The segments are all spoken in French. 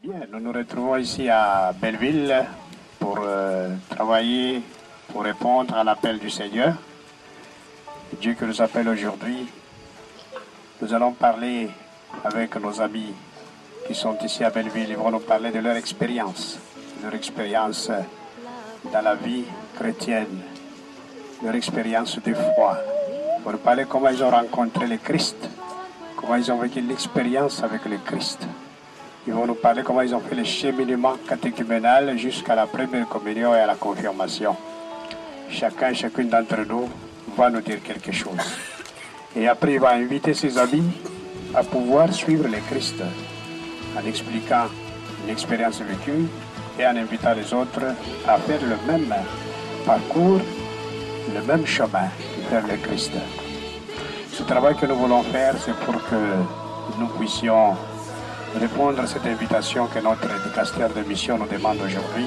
Bien, nous nous retrouvons ici à Belleville pour travailler, pour répondre à l'appel du Seigneur. Dieu qui nous appelle aujourd'hui. Nous allons parler avec nos amis qui sont ici à Belleville. Ils vont nous parler de leur expérience dans la vie chrétienne, leur expérience de foi. Ils vont nous parler comment ils ont rencontré le Christ, comment ils ont vécu l'expérience avec le Christ. Ils vont nous parler comment ils ont fait le cheminement catéchuménal jusqu'à la première communion et à la confirmation. Chacun et chacune d'entre nous va nous dire quelque chose. Et après, il va inviter ses amis à pouvoir suivre le Christ en expliquant l'expérience vécue et en invitant les autres à faire le même parcours, le même chemin vers le Christ. Ce travail que nous voulons faire, c'est pour que nous puissions répondre à cette invitation que notre dicastère de mission nous demande aujourd'hui.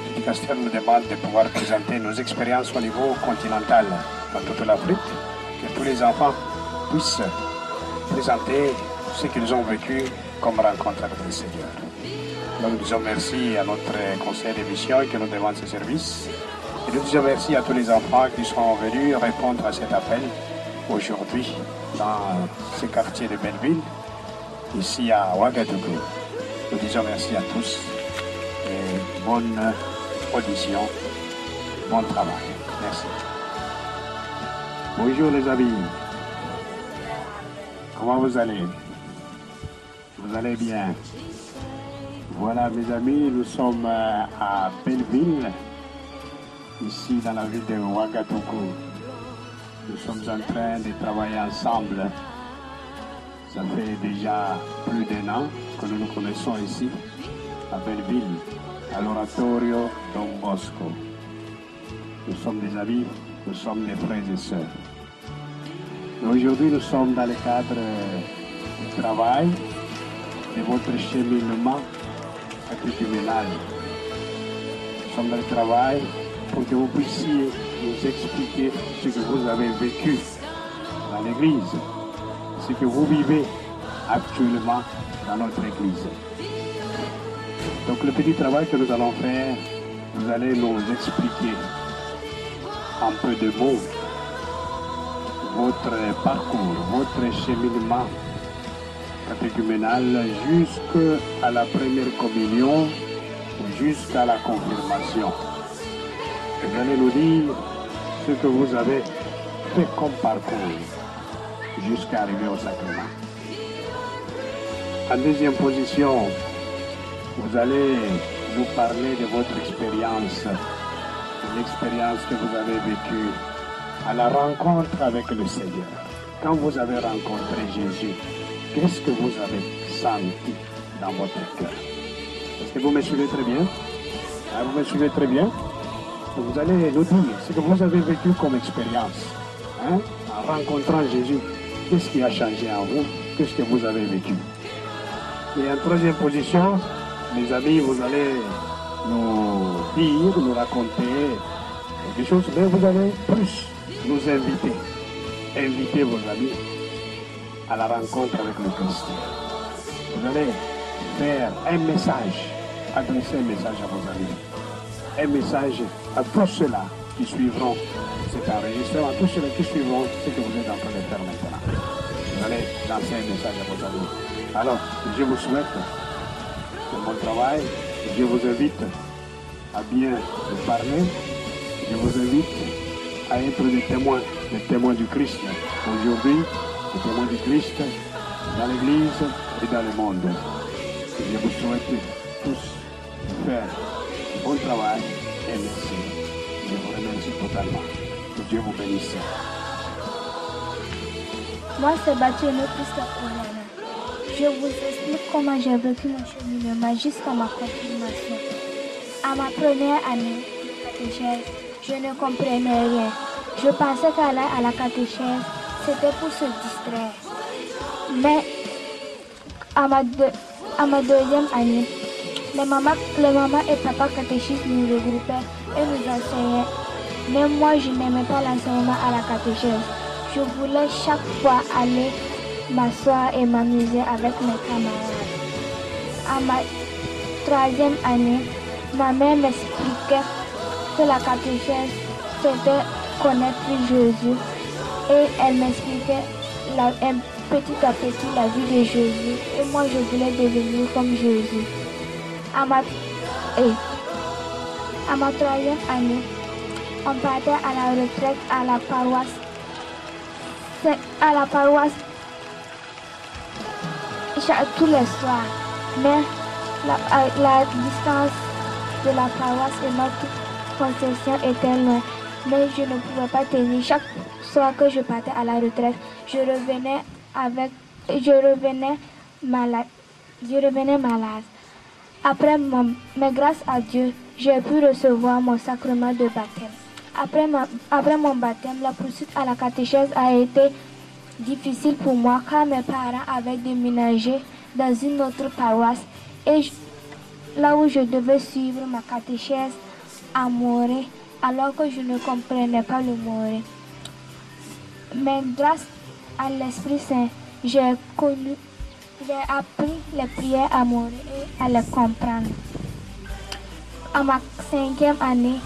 Le dicastère nous demande de pouvoir présenter nos expériences au niveau continental dans toute l'Afrique, que tous les enfants puissent présenter ce qu'ils ont vécu comme rencontre avec le Seigneur. Nous disons merci à notre conseil de mission qui nous demande ce service. Et nous disons merci à tous les enfants qui sont venus répondre à cet appel aujourd'hui dans ce quartier de Belleville, ici à Ouagadougou. Nous disons merci à tous et bonne audition, bon travail. Merci. Bonjour les amis. Comment vous allez? Vous allez bien? Voilà mes amis, nous sommes à Belleville, ici dans la ville de Ouagadougou. Nous sommes en train de travailler ensemble. Ça fait déjà plus d'1 an que nous nous connaissons ici, à Belleville, à l'oratorio Don Bosco. Nous sommes des amis, nous sommes des frères et sœurs. Aujourd'hui, nous sommes dans le cadre du travail, de votre cheminement catéchuménal. Nous sommes dans le travail pour que vous puissiez nous expliquer ce que vous avez vécu dans l'Église, ce que vous vivez actuellement dans notre Église. Donc le petit travail que nous allons faire, vous allez nous expliquer en peu de mots votre parcours, votre cheminement catéchuménal jusqu'à la première communion ou jusqu'à la confirmation. Vous allez nous dire ce que vous avez fait comme parcours jusqu'à arriver au sacrement. En deuxième position, vous allez nous parler de votre expérience, de l'expérience que vous avez vécue à la rencontre avec le Seigneur. Quand vous avez rencontré Jésus, qu'est-ce que vous avez senti dans votre cœur? Est-ce que vous me suivez très bien? Vous me suivez très bien? Vous allez nous dire ce que vous avez vécu comme expérience. En rencontrant Jésus, qu'est-ce qui a changé en vous? Qu'est-ce que vous avez vécu? Et en troisième position, mes amis, vous allez nous dire, nous raconter quelque chose, mais vous allez plus nous inviter. Inviter vos amis à la rencontre avec le Christ. Vous allez faire un message, adresser un message à vos amis. Un message à tous ceux-là qui suivront cet enregistrement, à tous ceux-là qui suivront ce que vous êtes en train de faire maintenant. Vous allez lancer un message à vos amis. Alors, je vous souhaite un bon travail. Je vous invite à bien parler. Je vous invite à être des témoins du Christ aujourd'hui, des témoins du Christ dans l'Église et dans le monde. Je vous souhaite tous de faire un bon travail et merci. Je vous remercie totalement. Que Dieu vous bénisse. Moi, c'est Baptiste Christophe. Je vous explique comment j'ai vécu mon cheminement jusqu'à ma confirmation. À ma première année de catéchèse, je ne comprenais rien. Je pensais qu'aller à la catéchèse, c'était pour se distraire. Mais à ma deuxième année, les mamans et papa catéchistes nous regroupaient et nous enseignaient. Mais moi, je n'aimais pas l'enseignement à la catéchèse. Je voulais chaque fois aller m'asseoir et m'amuser avec mes camarades. troisième année, ma mère m'expliquait que la catéchèse, c'était connaître Jésus. Et elle m'expliquait petit à petit la vie de Jésus. Et moi, je voulais devenir comme Jésus. À ma troisième année, on partait à la retraite à la paroisse. À la paroisse tous les soirs. Mais la distance de la paroisse et notre concession était loin. Mais je ne pouvais pas tenir. Chaque soir que je partais à la retraite, je revenais malade. Mais grâce à Dieu, j'ai pu recevoir mon sacrement de baptême. Après mon baptême, la poursuite à la catéchèse a été difficile pour moi car mes parents avaient déménagé dans une autre paroisse et là où je devais suivre ma catéchèse à Morée alors que je ne comprenais pas le Morée. Mais grâce à l'Esprit Saint, j'ai appris les prières à Morée et à les comprendre. À ma 5e année,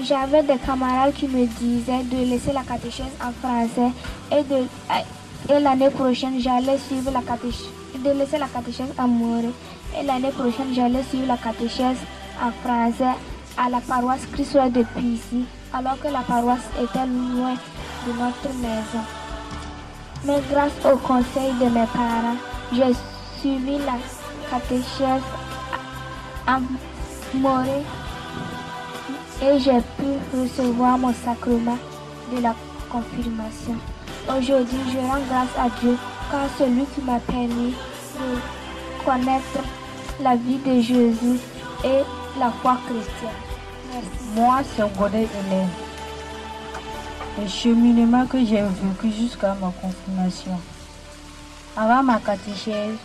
j'avais des camarades qui me disaient de laisser la catéchèse en français et l'année prochaine, j'allais suivre la catéchèse, de laisser la catéchèse à Morée. Et l'année prochaine, j'allais suivre la catéchèse en français à la paroisse Christ-Roi de Pissy, alors que la paroisse était loin de notre maison. Mais grâce au conseil de mes parents, j'ai suivi la catéchèse à Morée et j'ai pu recevoir mon sacrement de la confirmation. Aujourd'hui, je rends grâce à Dieu car celui qui m'a permis de connaître la vie de Jésus et la foi chrétienne. Merci. Moi, c'est Godet Hélène. Le cheminement que j'ai vécu jusqu'à ma confirmation. Avant ma catéchèse,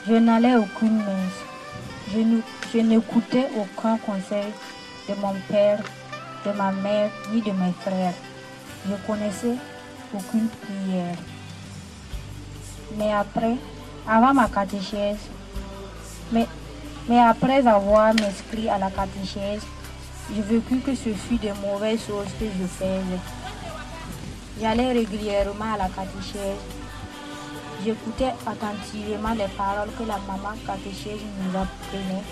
je n'allais à aucune messe. Je n'écoutais aucun conseil de mon père, de ma mère, ni de mes frères. Je connaissais aucune prière. Mais avant ma catéchèse, mais après avoir m'inscrit à la catéchèse, j'ai vécu que ce fut de mauvaises choses que je faisais. J'allais régulièrement à la catéchèse. J'écoutais attentivement les paroles que la maman catéchèse nous apprenait.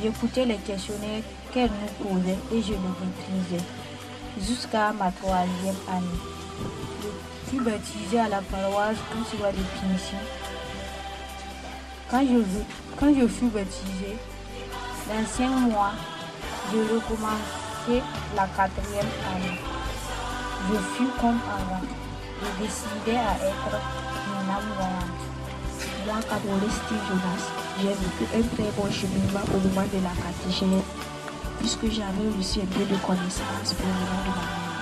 J'écoutais les questionnaires qu'elle nous posait et je les maîtrisais. Jusqu'à ma 3e année. Je fus baptisé à la paroisse Christ-Roi de Pissy. Quand je fus baptisé, dans 5 mois, je recommençais la 4e année. Je fus comme avant. Je décidais à être une âme mourante. Moi, catholique Steve Jonas, j'ai vécu un très bon cheminement au moment de la catéchèse, puisque j'avais reçu un peu de connaissances provenant de ma mère.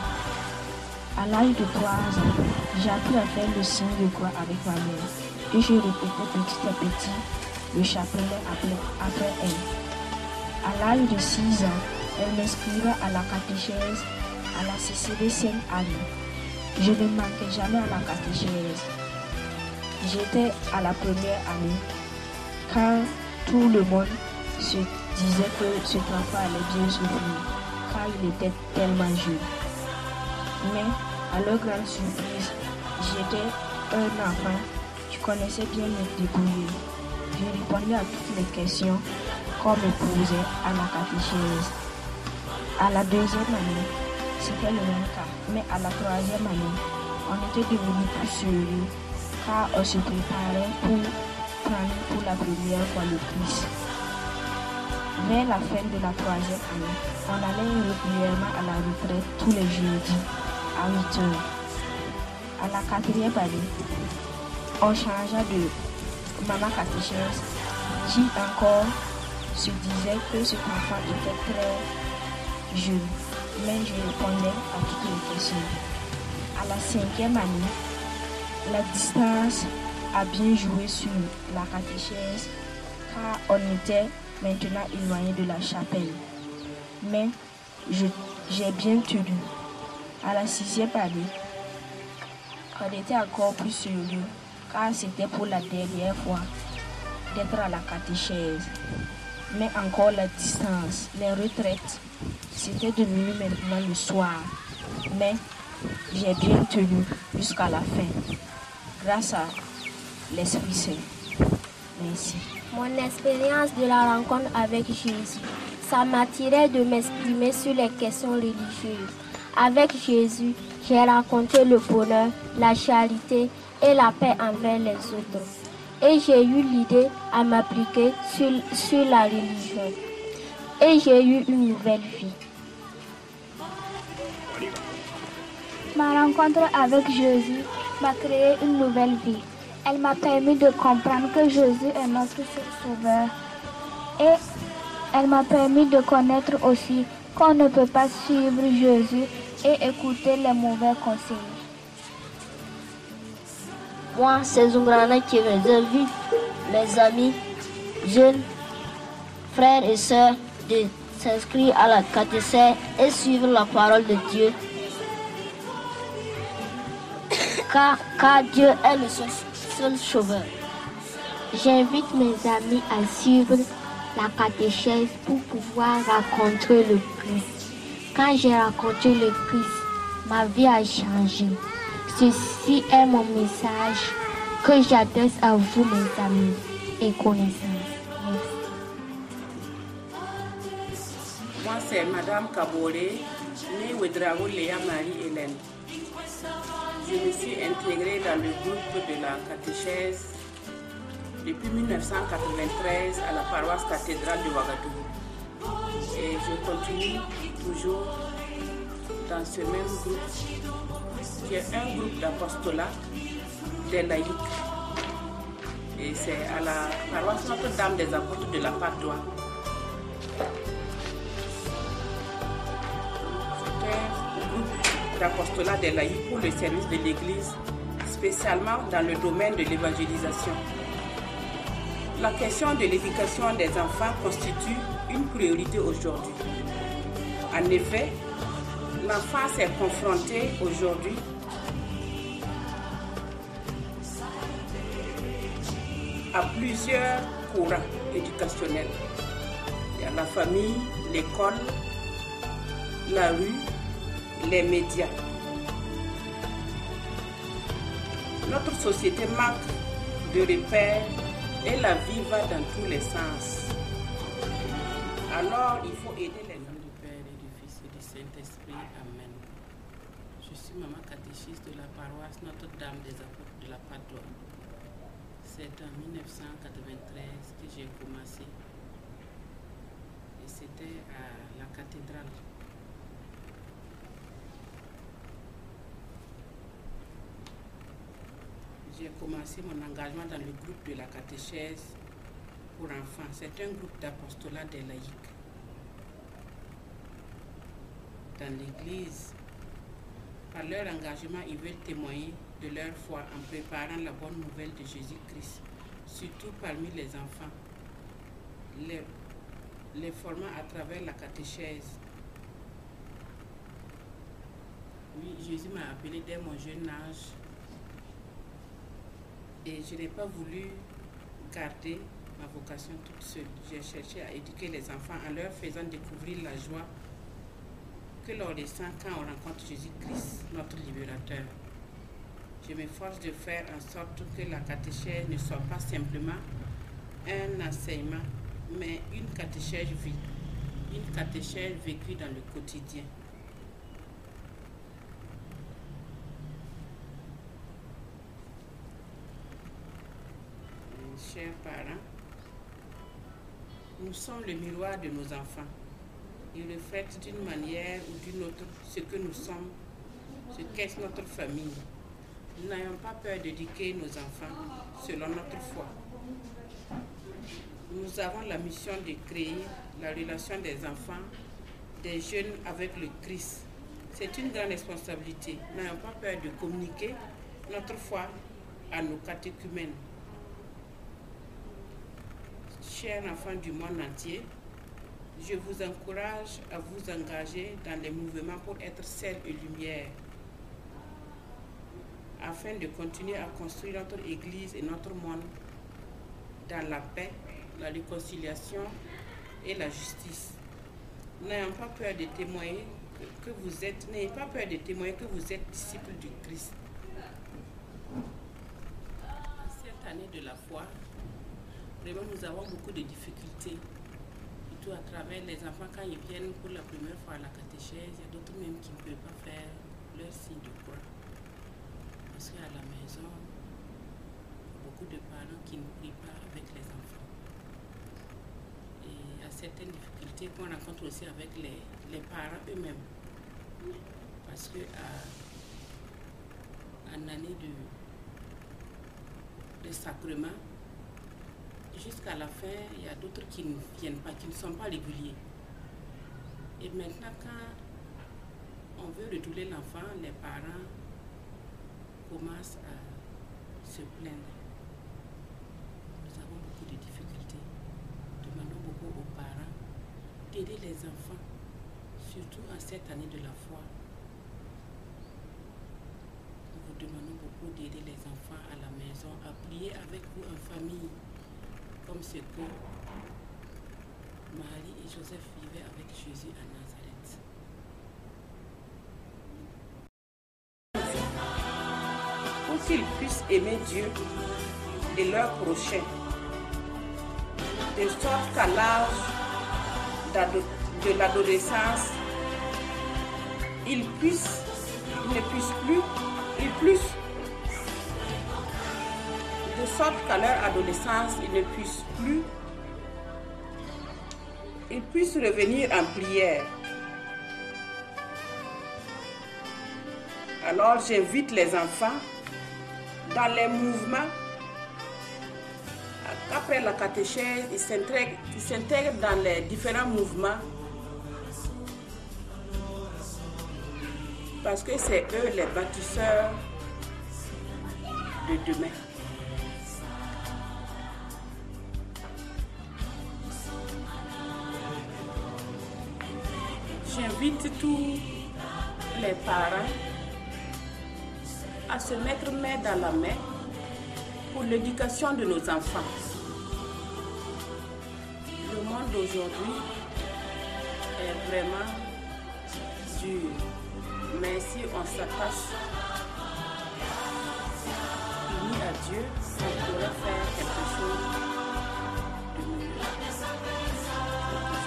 À l'âge de 3 ans, j'ai appris à faire le signe de croix avec ma mère et je répétais petit à petit le chapelet après elle. À l'âge de 6 ans, elle m'inscrivait à la catéchèse à la CCD Sainte-Anne. Je ne manquais jamais à la catéchèse. J'étais à la première année quand tout le monde se disait que ce enfant allait bien souffrir car il était tellement jeune. Mais à leur grande surprise, j'étais un enfant qui connaissait bien me débrouiller. Je répondais à toutes les questions qu'on me posait à la catéchèse. À la 2e année, c'était le même cas. Mais à la 3e année, on était devenus plus sérieux car on se préparait pour prendre pour la première fois le Christ. Vers la fin de la 3e année, on allait régulièrement à la retraite tous les jeudis à 8 heures. À la 4e année, on changea de maman catéchèse qui encore se disait que cet enfant était très jeune, mais je répondais à toutes les questions. À la 5e année, la distance a bien joué sur la catéchèse car on était maintenant éloigné de la chapelle. Mais j'ai bien tenu. À la 6e année, on était encore plus sérieux car c'était pour la dernière fois d'être à la catéchèse. mais encore la distance. Les retraites, c'était devenu maintenant le soir. Mais j'ai bien tenu jusqu'à la fin, grâce à l'Esprit Saint. Merci. Mon expérience de la rencontre avec Jésus, ça m'attirait de m'exprimer sur les questions religieuses. Avec Jésus, j'ai rencontré le bonheur, la charité et la paix envers les autres. Et j'ai eu l'idée à m'appliquer sur la religion. Et j'ai eu une nouvelle vie. Ma rencontre avec Jésus m'a créé une nouvelle vie. Elle m'a permis de comprendre que Jésus est notre sauveur. Et elle m'a permis de connaître aussi qu'on ne peut pas suivre Jésus et écouter les mauvais conseils. Moi, c'est Zungrana qui vous invite, mes amis, jeunes, frères et sœurs, de s'inscrire à la catéchèse et suivre la parole de Dieu. Car Dieu est le seul sauveur. J'invite mes amis à suivre la catéchèse pour pouvoir rencontrer le Christ. Quand j'ai rencontré le Christ, ma vie a changé. Ceci est mon message que j'adresse à vous, mes amis et connaissances. Merci. Moi, c'est Madame Kaboré, née Ouedraogo Léa Marie-Hélène. Je me suis intégrée dans le groupe de la catéchèse depuis 1993 à la paroisse cathédrale de Ouagadougou. Et je continue toujours dans ce même groupe, qui est un groupe d'apostolat des laïcs. Et c'est à la paroisse Notre-Dame des Apôtres de la Padoie. C'est un groupe d'apostolat des laïcs pour le service de l'Église, spécialement dans le domaine de l'évangélisation. La question de l'éducation des enfants constitue une priorité aujourd'hui. En effet, l'enfance est confrontée aujourd'hui à plusieurs courants éducationnels. Il y a la famille, l'école, la rue, les médias. Notre société manque de repères et la vie va dans tous les sens. Alors, il faut aider les gens du Père et du Fils et du Saint-Esprit. Amen. Je suis maman catéchiste de la paroisse Notre-Dame des Apôtres de la Padoie. C'est en 1993 que j'ai commencé. Et c'était à la cathédrale. J'ai commencé mon engagement dans le groupe de la catéchèse pour enfants. C'est un groupe d'apostolat des laïcs. Dans l'Église, par leur engagement, ils veulent témoigner de leur foi en préparant la bonne nouvelle de Jésus-Christ, surtout parmi les enfants, les formant à travers la catéchèse. Oui, Jésus m'a appelé dès mon jeune âge. Et je n'ai pas voulu garder ma vocation toute seule. J'ai cherché à éduquer les enfants en leur faisant découvrir la joie que l'on ressent quand on rencontre Jésus-Christ, notre libérateur. Je m'efforce de faire en sorte que la catéchèse ne soit pas simplement un enseignement, mais une catéchèse vécue dans le quotidien. Chers parents, nous sommes le miroir de nos enfants. Ils reflètent d'une manière ou d'une autre ce que nous sommes, ce qu'est notre famille. Nous n'ayons pas peur d'éduquer nos enfants selon notre foi. Nous avons la mission de créer la relation des enfants, des jeunes avec le Christ. C'est une grande responsabilité. Nous n'ayons pas peur de communiquer notre foi à nos catéchumènes. Chers enfants du monde entier, je vous encourage à vous engager dans les mouvements pour être sel et lumière, afin de continuer à construire notre Église et notre monde dans la paix, la réconciliation et la justice. N'ayez pas peur de témoigner que vous êtes, n'ayez pas peur de témoigner que vous êtes disciples du Christ. Cette année de la foi, vraiment nous avons beaucoup de difficultés. Surtout à travers les enfants quand ils viennent pour la première fois à la catéchèse, il y a d'autres même qui ne peuvent pas faire leur signe de croix. Parce qu'à la maison, il y a beaucoup de parents qui ne prient pas avec les enfants. Et il y a certaines difficultés qu'on rencontre aussi avec les parents eux-mêmes. Parce que en année de sacrement, jusqu'à la fin, il y a d'autres qui ne viennent pas, qui ne sont pas réguliers. Et maintenant, quand on veut retourner l'enfant, les parents commencent à se plaindre. Nous avons beaucoup de difficultés. Nous demandons beaucoup aux parents d'aider les enfants, surtout en cette année de la foi. Nous vous demandons beaucoup d'aider les enfants à la maison, à prier avec vous en famille, comme ce que Marie et Joseph vivaient avec Jésus à Nazareth. Pour qu'ils puissent aimer Dieu et leur prochain, de sorte qu'à l'âge de l'adolescence, ils ne puissent plus, de sorte qu'à leur adolescence, ils puissent revenir en prière. Alors j'invite les enfants dans les mouvements. Après la catéchèse, ils s'intègrent dans les différents mouvements parce que c'est eux les bâtisseurs de demain. J'invite tous les parents à se mettre main dans la main pour l'éducation de nos enfants. Le monde d'aujourd'hui est vraiment dur, mais si on s'attache unis à Dieu, on pourrait faire quelque chose de mieux, quelque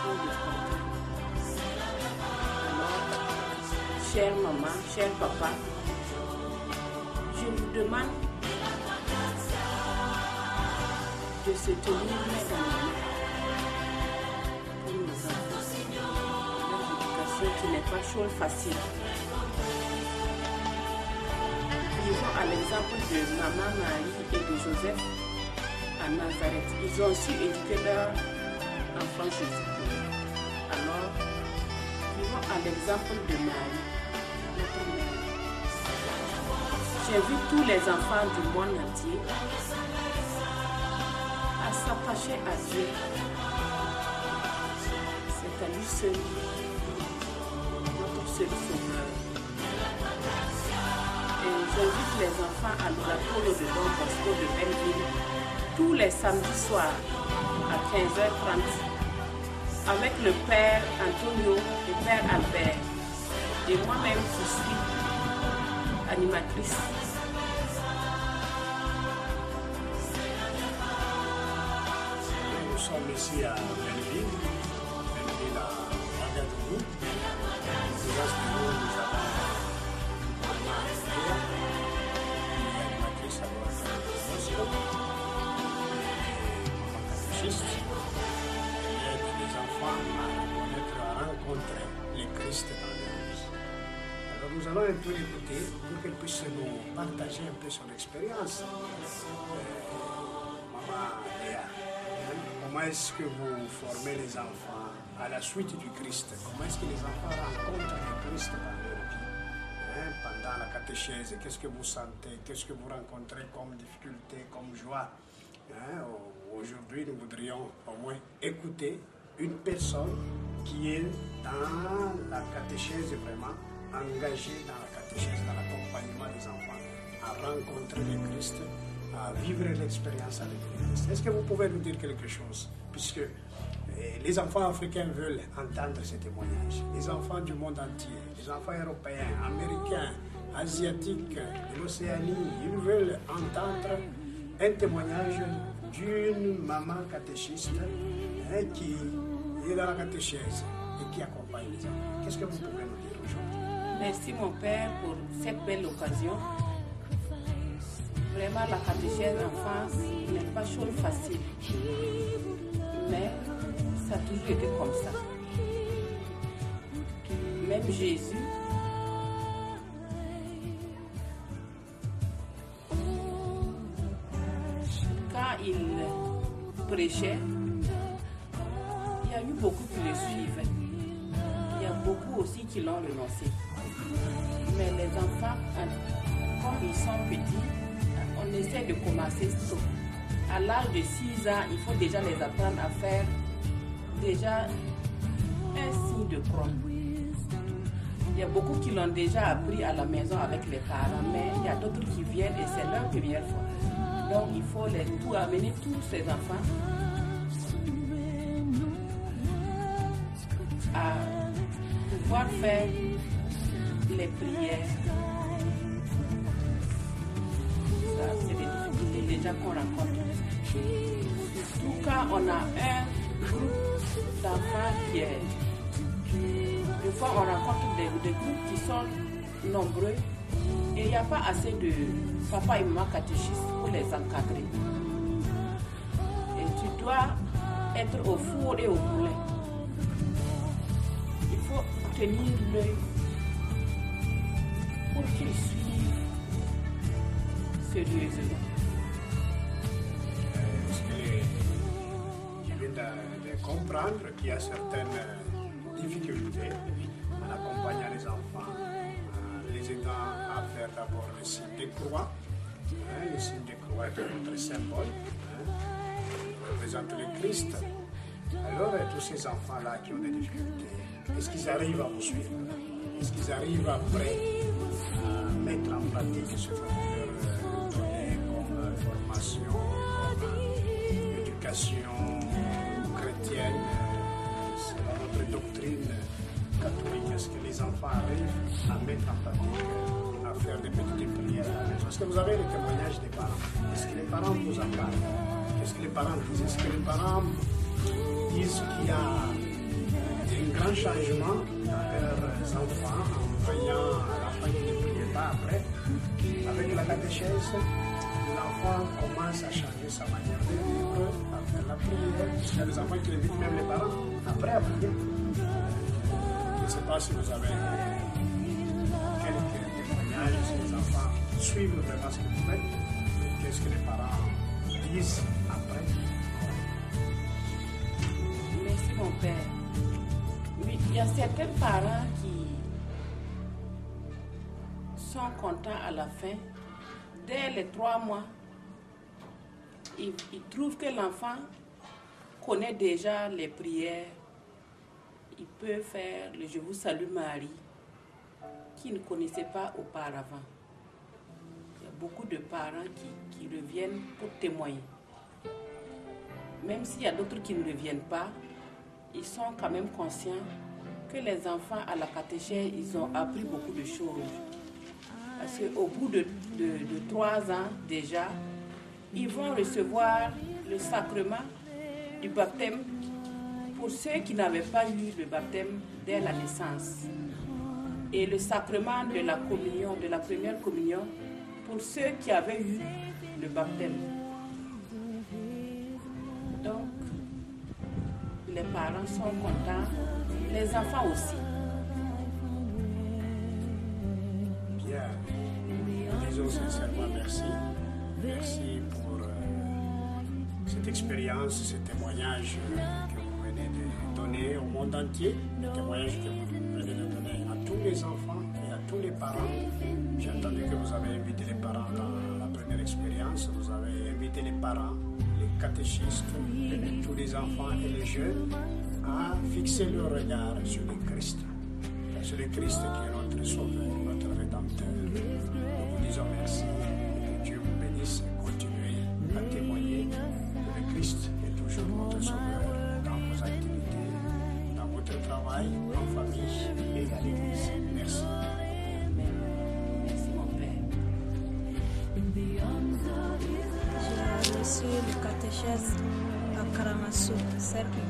chose de concret. Alors, chère maman, cher papa, je vous demande de se tenir main dans la main pour nos enfants. L'éducation qui n'est pas chose facile. Vivons à l'exemple de maman Marie et de Joseph à Nazareth. Ils ont aussi éduqué leur enfant Jésus. Alors, vivons à l'exemple de Marie, notre mère. J'invite tous les enfants du monde entier à s'attacher à Dieu. C'est à lui seul, notre seul sauveur. Et j'invite les enfants à l'oratoire de Don Bosco de Belleville tous les samedis soirs à 15h30 avec le Père Antonio et Père Albert et moi-même qui suis animatrice. Nous sommes ici à Belleville à Ouagadougou. Nous avons animatrice à l'Ouagadougou, et aide les enfants à rencontrer le Christ dans leur vie. Alors nous allons un peu l'écouter pour qu'elle puisse nous partager un peu son expérience. Maman Léa, comment est-ce que vous formez les enfants à la suite du Christ? Comment est-ce que les enfants rencontrent le Christ dans leur vie? Pendant la catéchèse, qu'est-ce que vous sentez? Qu'est-ce que vous rencontrez comme difficulté, comme joie? Aujourd'hui, nous voudrions au moins écouter une personne qui est dans la catéchèse vraiment engagée dans la catéchèse, dans l'accompagnement des enfants, à rencontrer le Christ, à vivre l'expérience avec le Christ. Est-ce que vous pouvez nous dire quelque chose? Puisque Et les enfants africains veulent entendre ces témoignages. Les enfants du monde entier, les enfants européens, américains, asiatiques, de l'Océanie, ils veulent entendre un témoignage d'une maman catéchiste qui est dans la catéchèse et qui accompagne les enfants. Qu'est-ce que vous pouvez nous dire aujourd'hui? Merci mon Père pour cette belle occasion. Vraiment, la catéchèse enfance n'est pas chose facile. Mais ça a toujours été comme ça. Même Jésus, quand il prêchait, il y a eu beaucoup qui le suivaient. Il y a beaucoup aussi qui l'ont renoncé. Mais les enfants, comme ils sont petits, on essaie de commencer tôt. À l'âge de 6 ans, il faut déjà les apprendre à faire déjà un signe de croix. Il y a beaucoup qui l'ont déjà appris à la maison avec les parents, mais il y a d'autres qui viennent et c'est leur première fois. Donc il faut amener tous ces enfants à pouvoir faire les prières. Ça, c'est des difficultés déjà qu'on rencontre. Surtout quand on a un groupe d'enfants qui est... Des fois, on rencontre des groupes qui sont nombreux et il n'y a pas assez de papa et maman catéchistes pour les encadrer. Et tu dois être au four et au moulin. Il faut tenir l'œil pour qu'ils suivent sérieusement. Je viens de comprendre qu'il y a certaines difficultés en accompagnant les enfants, en les aidant à faire d'abord le signe de croix. Le signe de croix est notre symbole, représente le Christ. Alors, tous ces enfants-là qui ont des difficultés, est-ce qu'ils arrivent à vous suivre? Est-ce qu'ils arrivent après à mettre en pratique ce qu'on leur donne comme formation, comme éducation chrétienne, selon notre doctrine catholique? Est-ce que les enfants arrivent à mettre en pratique, à faire des petites prières à la maison? Est-ce que vous avez les témoignages des parents? Est-ce que les parents vous en parlent? Qu'est-ce que les parents disent? Est-ce que les parents disent qu'il y a un grand changement dans leurs enfants en voyant l'enfant qui ne priait pas après? Avec la catéchèse, l'enfant commence à changer sa manière de vivre, à faire la prière. Il y a des enfants qui invitent même les parents après à prier. Je ne sais pas si vous avez quelques témoignages, si les enfants suivent vraiment ce que vous faites, et qu'est-ce que les parents disent après. Merci mon Père. Oui, il y a certains parents qui sont contents à la fin. Dès les 3 mois, ils trouvent que l'enfant connaît déjà les prières. Il peut faire le Je vous salue Marie, qui ne connaissait pas auparavant. Il y a beaucoup de parents qui reviennent pour témoigner. Même s'il y a d'autres qui ne reviennent pas, ils sont quand même conscients que les enfants à la catéchèse, ils ont appris beaucoup de choses. Parce qu'au bout de 3 ans déjà, ils vont recevoir le sacrement du baptême pour ceux qui n'avaient pas eu le baptême dès la naissance. Et le sacrement de la communion, de la première communion, pour ceux qui avaient eu le baptême. Donc, les parents sont contents, les enfants aussi. Bien, nous disons sincèrement merci. Merci pour cette expérience, ce témoignage que vous venez de donner au monde entier, le témoignage que vous venez de donner à tous les enfants et à tous les parents. J'ai entendu que vous avez invité les parents dans la première expérience, vous avez invité les parents, les catéchistes, tous les enfants et les jeunes à fixer leur regard sur le Christ. Sur le Christ qui est notre Sauveur, notre Rédempteur. Nous vous disons merci et que Dieu vous bénisse. Continuez à témoigner que le Christ est toujours notre Sauveur dans vos activités. catéchèse à Karamasso, cercle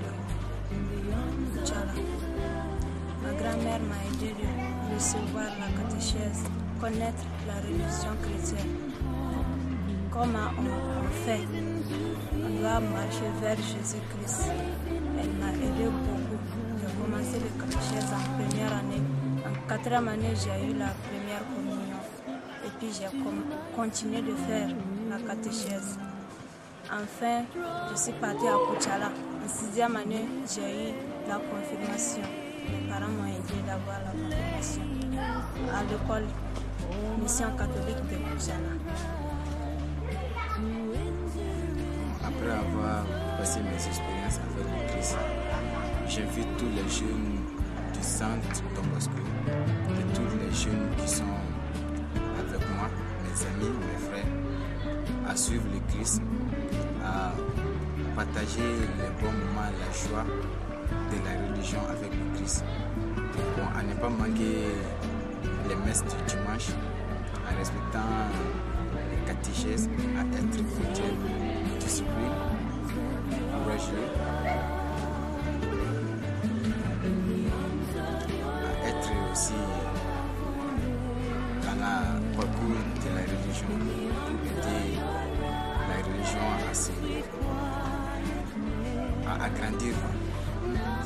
de Tchala. Ma grand-mère m'a aidé à recevoir la catéchèse, connaître la religion chrétienne. Comment on fait? On doit marcher vers Jésus-Christ. Elle m'a aidé beaucoup. J'ai commencé le catéchèse en première année. En quatrième année, j'ai eu la première communion. Et puis j'ai continué de faire la catéchèse. Enfin, je suis partie à Kuchala. En sixième année, j'ai eu la confirmation. Mes parents m'ont aidé d'avoir la confirmation à l'école Mission catholique de Kuchala. Après avoir passé mes expériences avec le Christ, j'invite tous les jeunes du centre Don Bosco et tous les jeunes qui sont avec moi, mes amis, mes frères, à suivre le Christ, à partager les bons moments, la joie de la religion avec le Christ. Bon, à ne pas manquer les messes du dimanche, en respectant les catéchèses, à être ponctuel, discipliné, courageux, à être aussi dans la parcours de la religion, pour aider la religion à agrandir.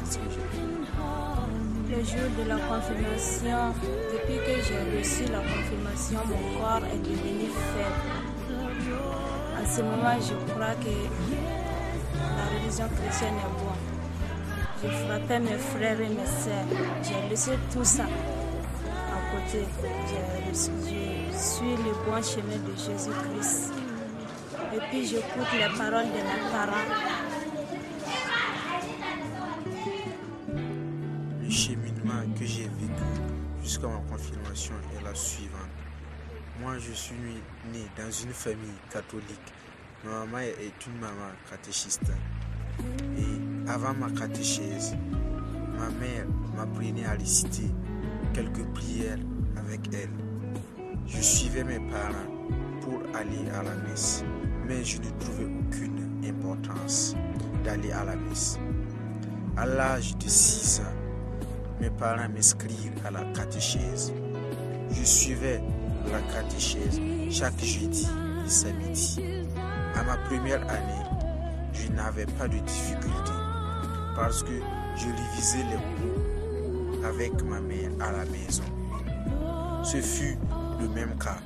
C'est ce que j'ai. Le jour de la confirmation, depuis que j'ai reçu la confirmation, mon corps est devenu faible. En ce moment, je crois que la religion chrétienne est bonne. Je frappais mes frères et mes sœurs. J'ai laissé tout ça à côté. Je suis le bon chemin de Jésus-Christ. Et puis j'écoute les paroles de mes parents. Le cheminement que j'ai vécu jusqu'à ma confirmation est la suivante. Moi, je suis né dans une famille catholique. Ma maman est une maman catéchiste. Et avant ma catéchèse, ma mère m'apprenait à réciter quelques prières avec elle. Je suivais mes parents pour aller à la messe, mais je ne trouvais aucune importance d'aller à la messe. À l'âge de 6 ans, mes parents m'inscrirent à la catéchèse. Je suivais la catéchèse chaque jeudi et samedi. À ma première année, je n'avais pas de difficulté parce que je révisais les cours avec ma mère à la maison. Ce fut le même cas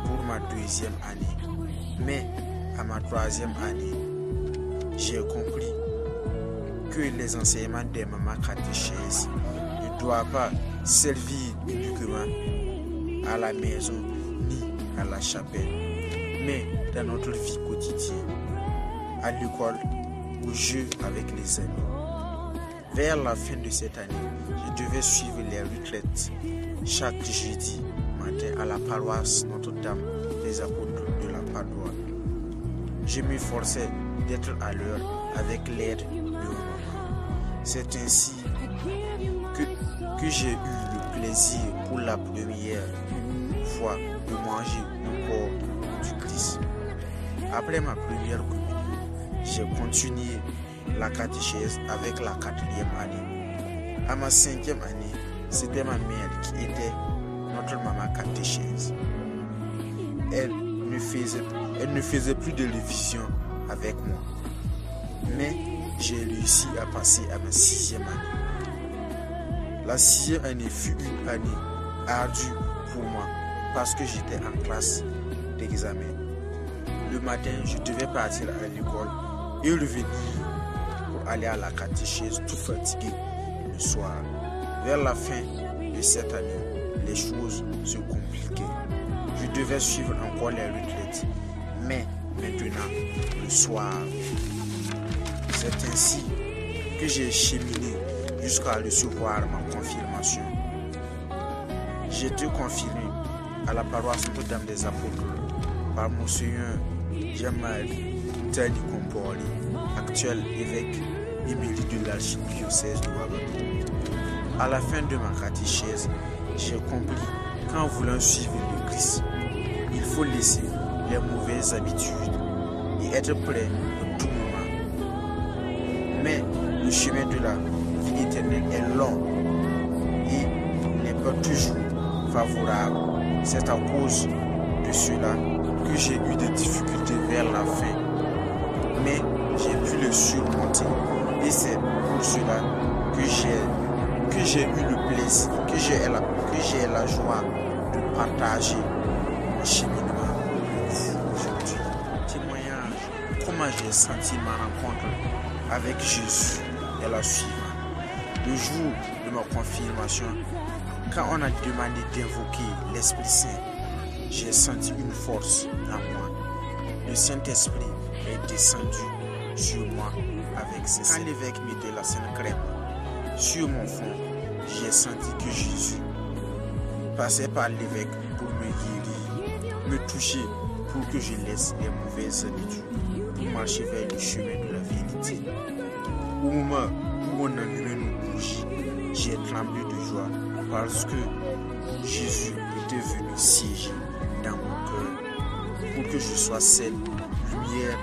pour ma deuxième année. Mais à ma troisième année, j'ai compris que les enseignements de ma catéchèse ne doivent pas servir uniquement à la maison ni à la chapelle, mais dans notre vie quotidienne, à l'école, au jeu avec les amis. Vers la fin de cette année, je devais suivre les retraites chaque jeudi matin à la paroisse Notre-Dame des Apôtres de la Padoue. Je m'efforçais d'être à l'heure avec l'aide de mon maman. C'est ainsi que j'ai eu le plaisir pour la première fois de manger le corps du Christ. Après ma première communion, j'ai continué la catéchèse avec la 4e année. À ma 5e année, c'était ma mère qui était notre maman catéchèse. Elle ne faisait plus de révision avec moi. Mais j'ai réussi à passer à ma 6e année. La 6e année fut une année ardue pour moi parce que j'étais en classe d'examen. Le matin, je devais partir à l'école et revenir pour aller à la catéchèse tout fatigué le soir. Vers la fin de cette année, les choses se compliquaient. Je devais suivre encore les retraites, mais maintenant, le soir. C'est ainsi que j'ai cheminé jusqu'à recevoir ma confirmation. J'ai été confirmé à la paroisse Notre-Dame des Apôtres par Monseigneur Jean-Marie Tani Compoli, actuel évêque émérite de l'archidiocèse de Ouagadougou. À la fin de ma catéchèse, j'ai compris qu'en voulant suivre le Christ, il faut laisser les mauvaises habitudes et être prêt à tout moment. Mais le chemin de la vie éternelle est long et n'est pas toujours favorable. C'est à cause de cela que j'ai eu des difficultés vers la fin. Mais j'ai pu le surmonter. Et c'est pour cela que j'ai eu le plaisir, que j'ai la joie de partager mon cheminement avec vous aujourd'hui. Témoignage, comment j'ai senti ma rencontre avec Jésus est la suivante. Le jour de ma confirmation, quand on a demandé d'invoquer l'Esprit Saint, j'ai senti une force en moi. Le Saint-Esprit est descendu sur moi avec ses Quand l'évêque mettait la Sainte Crème sur mon front, j'ai senti que Jésus passait par l'évêque pour me guérir, me toucher pour que je laisse les mauvaises habitudes pour marcher vers le chemin de la vérité. Au moment où on allumait nos bougies, j'ai tremblé de joie parce que Jésus était venu siéger dans mon cœur pour que je sois cette lumière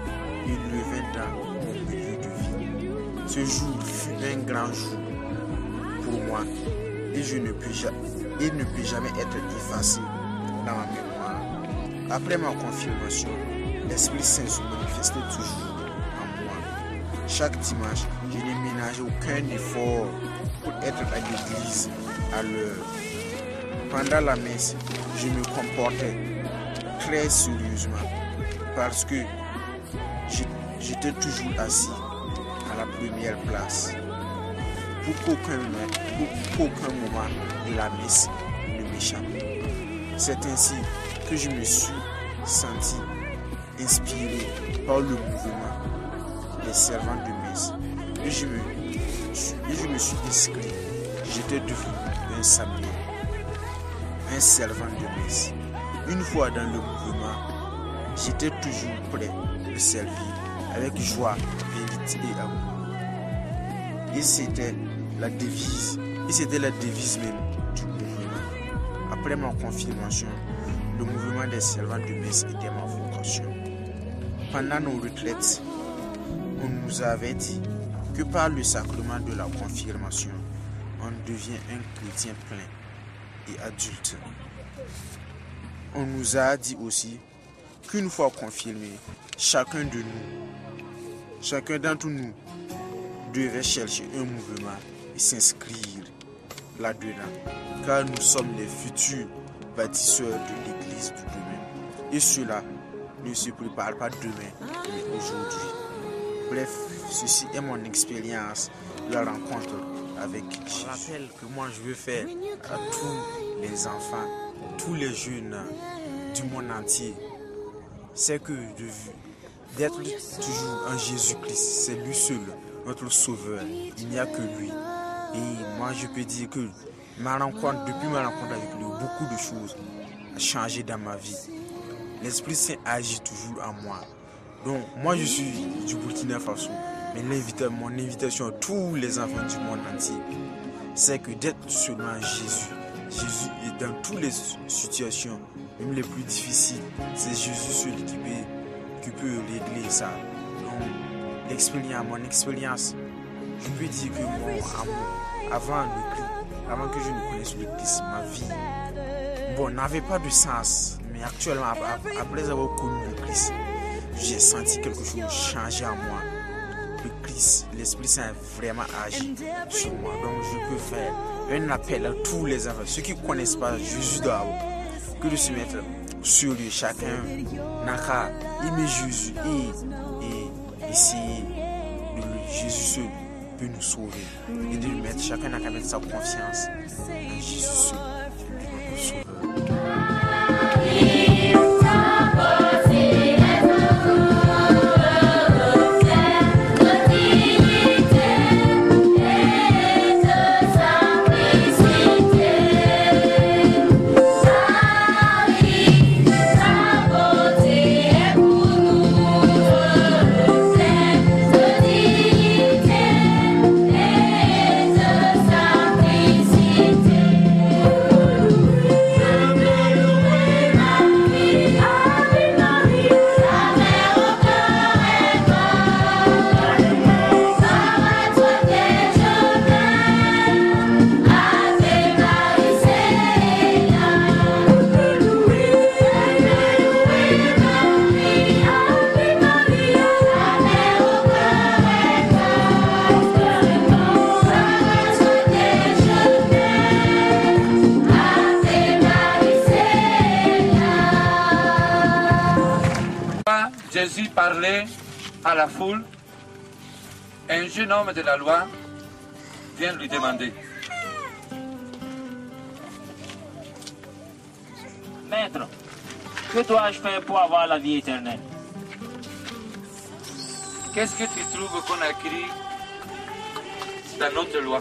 et levain dans mon milieu de vie. Ce jour fut un grand jour pour moi et ne peut jamais être effacé dans ma mémoire. Après ma confirmation, l'Esprit Saint se manifestait toujours en moi. Chaque dimanche, je n'ai ménagé aucun effort pour être à l'église à l'heure. Pendant la messe, je me comportais très sérieusement parce que j'étais toujours assis à la première place pour qu'aucun moment de la messe ne m'échappe. C'est ainsi que je me suis senti inspiré par le mouvement des servants de messe et je me suis inscrit. J'étais devenu un Samuel, un servant de messe. Une fois dans le mouvement, j'étais toujours prêt de servir avec joie, vérité et amour. Et c'était la devise même du mouvement. Après ma confirmation, le mouvement des servants de messe était ma vocation. Pendant nos retraites, on nous avait dit que par le sacrement de la confirmation, on devient un chrétien plein et adulte. On nous a dit aussi qu'une fois confirmé, chacun d'entre nous devait chercher un mouvement et s'inscrire là-dedans, car nous sommes les futurs bâtisseurs de l'église de demain. Et cela ne se prépare pas demain, mais aujourd'hui. Bref, ceci est mon expérience de la rencontre avec Jésus. Je rappelle que moi je veux faire à tous les enfants, tous les jeunes du monde entier, c'est que d'être toujours en Jésus-Christ, c'est lui seul, notre sauveur. Il n'y a que lui. Et moi je peux dire que depuis ma rencontre avec lui, beaucoup de choses ont changé dans ma vie. L'Esprit Saint agit toujours en moi. Donc moi je suis du Burkina Faso, mais mon invitation à tous les enfants du monde entier, c'est que d'être seulement Jésus. Jésus est dans toutes les situations, même les plus difficiles. C'est Jésus celui qui peut régler ça. Donc mon expérience, je peux dire que mon amour, avant que je ne connaisse le Christ, ma vie, n'avait pas de sens. Mais actuellement, après avoir connu le Christ, j'ai senti quelque chose changer en moi. Le Christ, l'Esprit Saint a vraiment agi sur moi. Donc je peux faire un appel à tous les enfants, ceux qui ne connaissent pas Jésus d'abord, que de se mettre sur lui. Chacun n'a qu'à aimer Jésus et essayer de lui. Jésus seul peut nous sauver. Et de lui mettre, chacun n'a qu'à mettre sa confiance en Jésus seul, notre sauveur. à la foule, un jeune homme de la loi vient lui demander: Maître, que dois-je faire pour avoir la vie éternelle? qu'est-ce que tu trouves qu'on a écrit dans notre loi?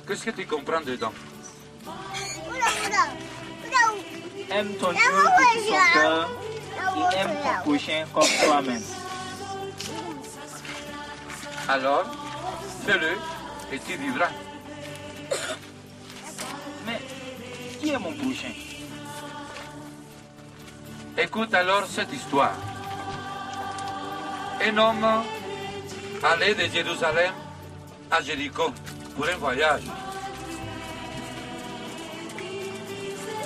Qu'est-ce que tu comprends dedans? Aime ton Dieu de tout son cœur et aime ton prochain comme toi-même. Alors, fais-le et tu vivras. Mais qui est mon prochain? Écoute alors cette histoire. Un homme allait de Jérusalem à Jéricho pour un voyage.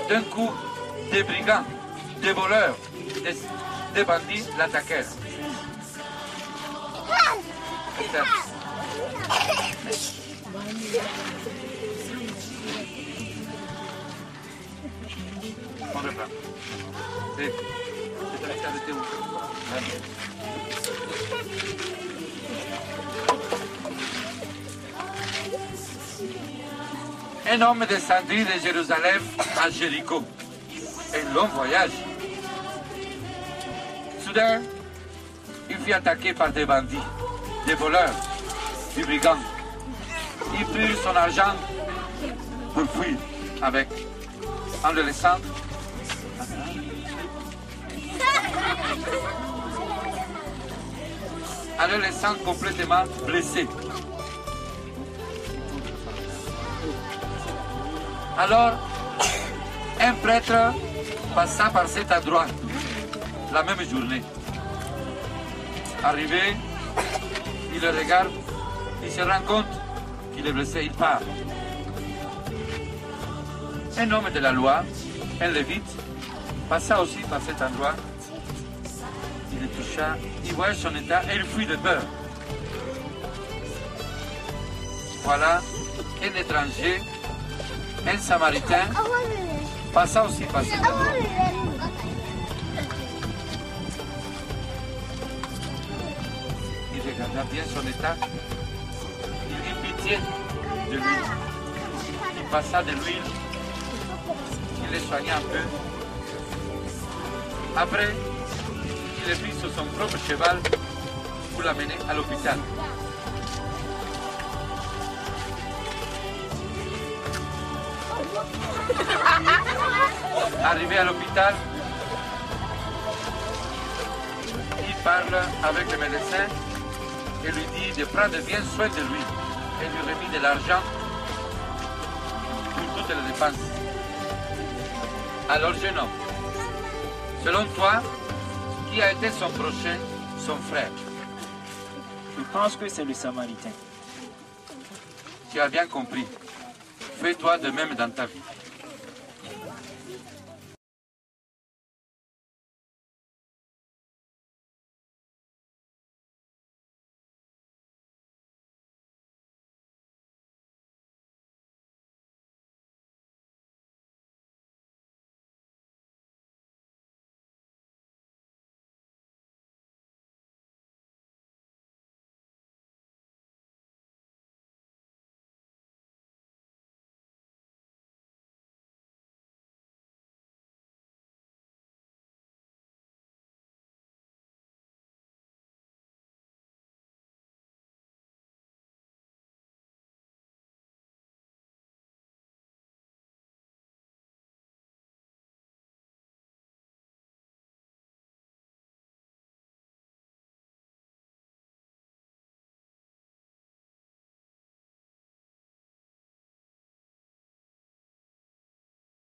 D'un coup, des brigands, des voleurs, des bandits l'attaquèrent. On reprend. Je te laisse arrêter où? Un homme descendit de Jérusalem à Jéricho. Un long voyage. Soudain, il fut attaqué par des bandits, des voleurs, des brigands. Il prit son argent pour fuir avec, en le laissant complètement blessé. Alors, un prêtre passa par cet endroit la même journée. Arrivé, il le regarde, il se rend compte qu'il est blessé, il part. Un homme de la loi, un lévite, passa aussi par cet endroit. Il le toucha, il voyait son état et il fuit de peur. Voilà un étranger, un samaritain, passa aussi par cet endroit. Il regarda bien son état, il eut pitié de lui. Il passa de l'huile, il le soigna un peu. Après, il le prit sur son propre cheval pour l'amener à l'hôpital. Arrivé à l'hôpital, il parle avec le médecin et lui dit de prendre bien soin de lui et lui remet de l'argent pour toutes les dépenses. Alors, jeune homme, selon toi, qui a été son prochain, son frère? Je pense que c'est le Samaritain. Tu as bien compris. Fais-toi de même dans ta vie.